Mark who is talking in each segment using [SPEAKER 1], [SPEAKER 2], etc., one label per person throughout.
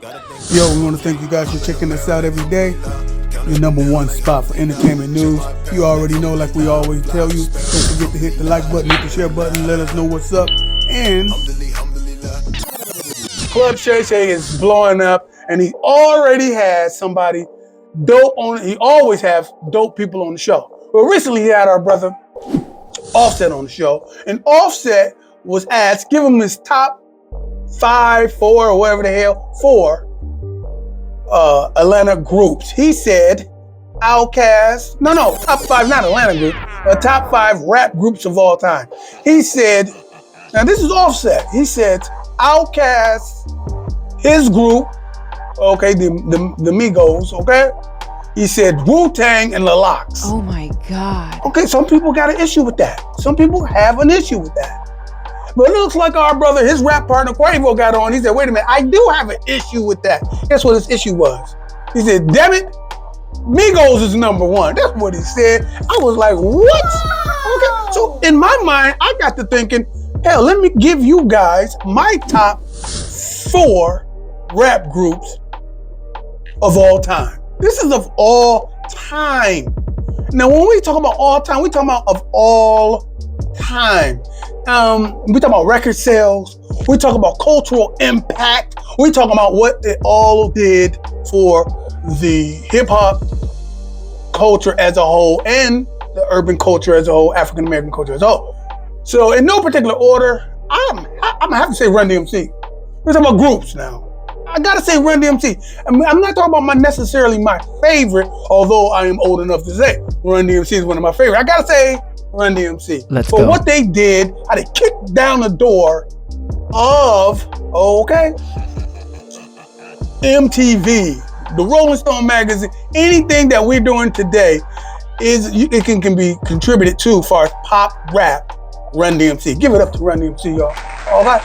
[SPEAKER 1] Yo, we want to thank you guys for checking us out every day. Your number one spot for entertainment news. You already know, like we always tell you, don't forget to hit the like button, hit the share button, let us know what's up. And Club Shay Shay is blowing up, and he already has somebody dope on it. He always have dope people on the show. But recently he had our brother Offset on the show, and Offset was asked, give him his top 5, 4, or whatever the hell, 4 Atlanta groups. He said Outkast, top 5, not Atlanta group, but top 5 rap groups of all time. He said, now this is Offset, he said Outkast, his group, okay, the Migos, okay? He said Wu-Tang and the Lox.
[SPEAKER 2] Oh my God.
[SPEAKER 1] Okay, some people got an issue with that. Some people have an issue with that. But it looks like our brother, his rap partner Quavo got on. He said, wait a minute, I do have an issue with that. Guess what his issue was? He said, damn it, Migos is number 1. That's what he said. I was like, what? Okay, so in my mind, I got to thinking, hell, let me give you guys my top 4 rap groups of all time. This is of all time. Now, when we talk about all time, we talk about of all time. We talk about record sales. We talk about cultural impact. We talk about what it all did for the hip hop culture as a whole and the urban culture as a whole, African American culture as a whole. So, in no particular order, I'm gonna have to say Run DMC. We're talking about groups now. I gotta say Run DMC. I'm not talking about necessarily my favorite, although I am old enough to say Run DMC is one of my favorites. I gotta say Run DMC.
[SPEAKER 2] Let's
[SPEAKER 1] go.
[SPEAKER 2] But
[SPEAKER 1] what they did, how they kicked down the door of, MTV, the Rolling Stone magazine, anything that we're doing today it can be contributed to as far as pop rap. Run DMC. Give it up to Run DMC, y'all. All right.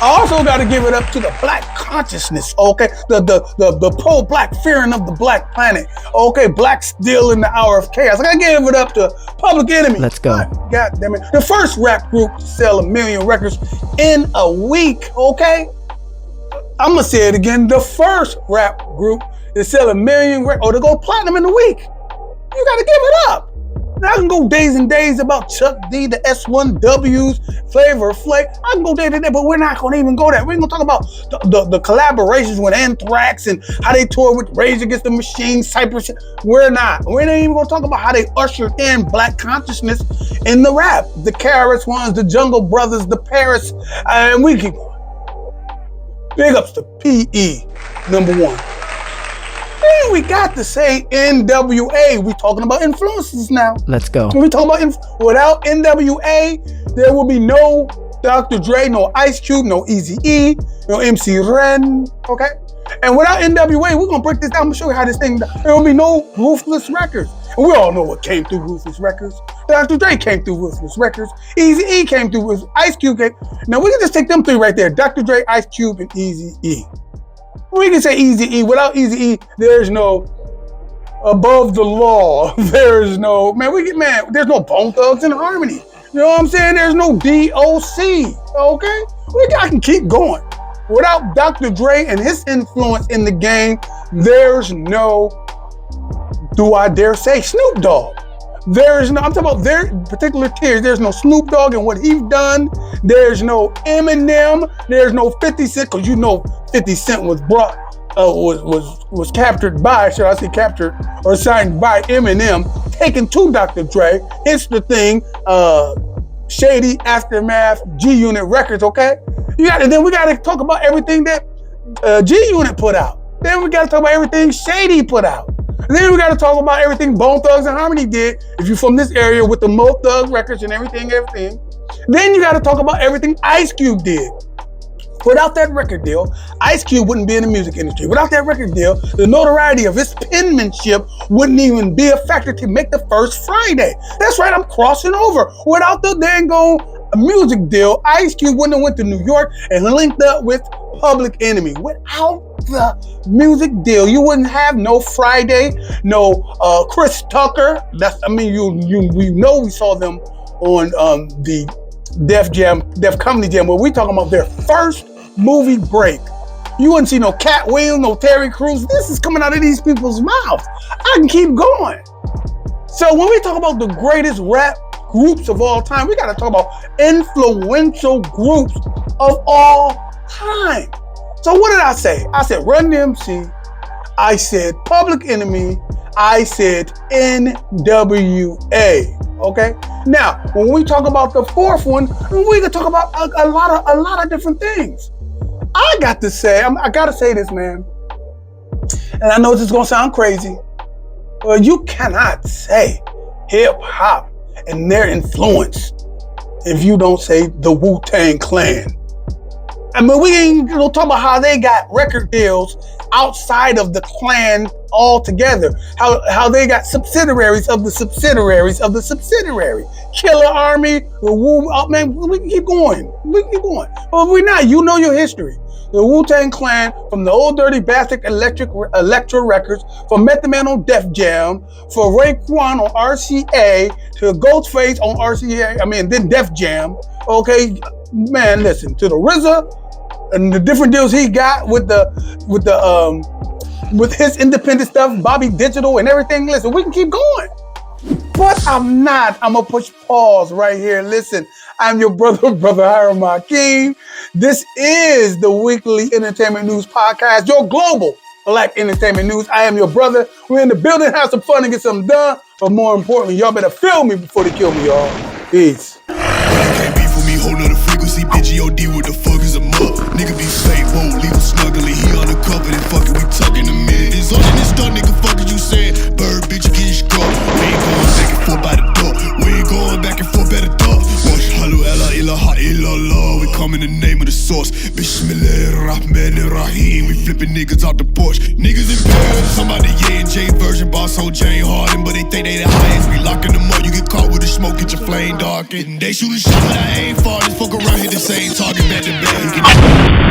[SPEAKER 1] I also got to give it up to the black consciousness, okay? The pro-black fearing of the black planet, okay? Black still in the hour of chaos. I got to give it up to Public Enemy.
[SPEAKER 2] Let's go.
[SPEAKER 1] God damn it. The first rap group to sell 1 million records in a week, okay? I'm going to say it again. The first rap group to sell 1 million records, or to go platinum in a week. You got to give it up. I can go days and days about Chuck D, the S1Ws, Flavor Flav. I can go day to day, but we're not going to even go there. We're going to talk about the collaborations with Anthrax and how they toured with Rage Against the Machine, Cypress. We're not. We're not even going to talk about how they ushered in black consciousness in the rap. The Carrots ones, the Jungle Brothers, the Paris, and we keep going. Big ups to PE, number 1. Then we got to say NWA. We talking about influences now.
[SPEAKER 2] Let's go.
[SPEAKER 1] When we talking about without NWA, there will be no Dr. Dre, no Ice Cube, no Eazy-E, no MC Ren, okay? And without NWA, we're gonna break this down. I'm gonna show you how this thing, there will be no Ruthless Records. And we all know what came through Ruthless Records. Dr. Dre came through Ruthless Records. Eazy-E came through with Ice Cube. Now we can just take them 3 right there. Dr. Dre, Ice Cube, and Eazy-E. We can say Eazy-E. Without Eazy-E, there's no Above the Law. There's no, there's no Bone Thugs and Harmony. You know what I'm saying? There's no DOC, okay? I can keep going. Without Dr. Dre and his influence in the game, there's no, do I dare say, Snoop Dogg. There is no, I'm talking about their particular tiers. There's no Snoop Dogg and what he's done. There's no Eminem. There's no 50 Cent, because you know 50 Cent was brought, was captured by, should I say captured, or signed by Eminem, taken to Dr. Dre. It's the thing, Shady, Aftermath, G-Unit Records, okay? Then we got to talk about everything that G-Unit put out. Then we got to talk about everything Shady put out. And then we got to talk about everything Bone Thugs and Harmony did, if you're from this area, with the Mo Thug records and everything. Then you got to talk about everything Ice Cube did. Without that record deal, Ice Cube wouldn't be in the music industry. Without that record deal, the notoriety of his penmanship wouldn't even be a factor to make the first Friday. That's right, I'm crossing over. Without the dang music deal, Ice Cube wouldn't have went to New York and linked up with Public Enemy. Without the music deal, you wouldn't have no Friday, no Chris Tucker. We know we saw them on the Def Comedy Jam, where we talking about their first movie break. You wouldn't see no Cat Williams, no Terry Crews. This is coming out of these people's mouths. I can keep going. So when we talk about the greatest rap groups of all time, we gotta talk about influential groups of all time. So what did I say? I said Run DMC. I said Public Enemy. I said NWA. Okay. Now, when we talk about the fourth one, we can talk about a lot of different things. I gotta say this, man. And I know this is gonna sound crazy, but you cannot say hip hop and their influence if you don't say the Wu-Tang Clan. I mean, we ain't gonna talk about how they got record deals outside of the clan altogether. How they got subsidiaries of the subsidiaries of the subsidiary. Killer Army, the Wu, oh man, we can keep going. We can keep going. But if we're not, you know your history. The Wu-Tang Clan, from the Old Dirty Bastard Electra Records, from Method Man on Def Jam, for Raekwon on RCA, to Ghostface on RCA, then Def Jam. Okay, man, listen, to the RZA, and the different deals he got with his independent stuff, Bobby Digital and everything. Listen, we can keep going. But I'm not. I'm gonna push pause right here. Listen, I'm your brother Hiram Akeem. This is the weekly entertainment news podcast, your global black entertainment news. I am your brother. We're in the building, have some fun and get something done. But more importantly, y'all better feel me before they kill me, y'all. Peace.
[SPEAKER 2] Whole nother frequency, bitch, G.O.D. what the fuck is a mug? Nigga be fake, won't leave him snuggling. He undercover, then fuck it, we talking a minute. It's all in this stuff, nigga, fuck is you saying? Bird, bitch, you get struck. We ain't going back and forth by the door. We ain't going back and forth by the door. Wash, halu, ella, ilaha, illallah. We come in the name of the source. Bismillahirrahmanirrahim. We flipping niggas out the porch. Niggas in Paris, somebody yeah and J version, boss whole Jane Harden, but they think they the highest. We locking them up, you get caught with the smoke, get your flame darkened. They shooting shot, but I ain't far. Just fuck around, hit the same target back to back.